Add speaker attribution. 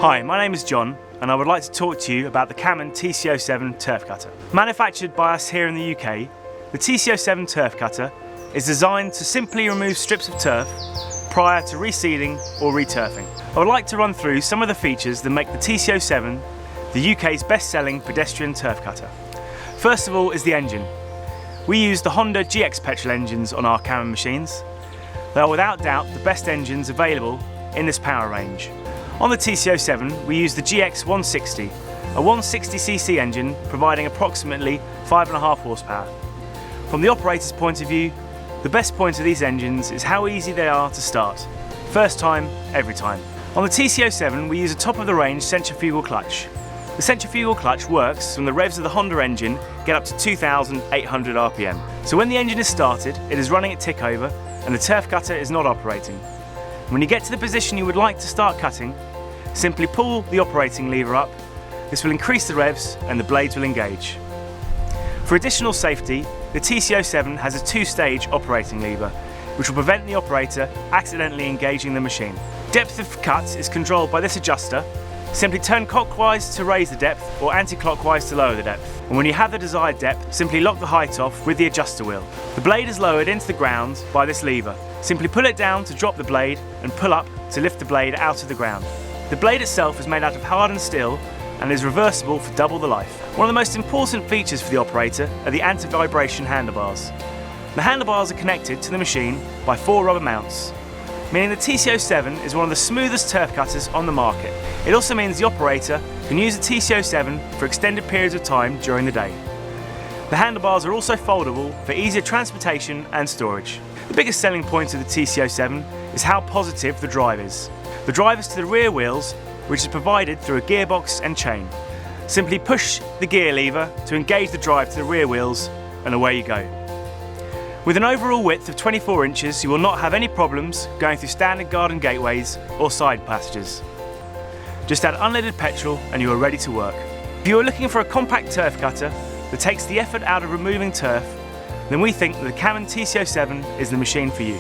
Speaker 1: Hi, my name is John and I would like to talk to you about the Camon TC07 Turf Cutter. Manufactured by us here in the UK, the TC07 Turf Cutter is designed to simply remove strips of turf prior to reseeding or returfing. I would like to run through some of the features that make the TC07 the UK's best-selling pedestrian turf cutter. First of all is the engine. We use the Honda GX petrol engines on our Camon machines. They are without doubt the best engines available in this power range. On the TC07 we use the GX 160, a 160cc engine providing approximately 5.5 horsepower. From the operator's point of view, the best point of these engines is how easy they are to start. First time, every time. On the TC07 we use a top-of-the-range centrifugal clutch. The centrifugal clutch works when the revs of the Honda engine get up to 2,800 RPM. So when the engine is started, it is running at tick over and the turf cutter is not operating. When you get to the position you would like to start cutting, simply pull the operating lever up. This will increase the revs and the blades will engage. For additional safety, the TC07 has a two-stage operating lever, which will prevent the operator accidentally engaging the machine. Depth of cut is controlled by this adjuster. Simply turn clockwise to raise the depth or anti-clockwise to lower the depth. And when you have the desired depth, simply lock the height off with the adjuster wheel. The blade is lowered into the ground by this lever. Simply pull it down to drop the blade and pull up to lift the blade out of the ground. The blade itself is made out of hardened steel and is reversible for double the life. One of the most important features for the operator are the anti-vibration handlebars. The handlebars are connected to the machine by 4 rubber mounts, meaning the TC07 is one of the smoothest turf cutters on the market. It also means the operator can use the TC07 for extended periods of time during the day. The handlebars are also foldable for easier transportation and storage. The biggest selling point of the TC07 is how positive the drive is. The drive is to the rear wheels, which is provided through a gearbox and chain. Simply push the gear lever to engage the drive to the rear wheels and away you go. With an overall width of 24 inches, you will not have any problems going through standard garden gateways or side passages. Just add unleaded petrol and you are ready to work. If you are looking for a compact turf cutter that takes the effort out of removing turf, then we think that the Camon TC07 is the machine for you.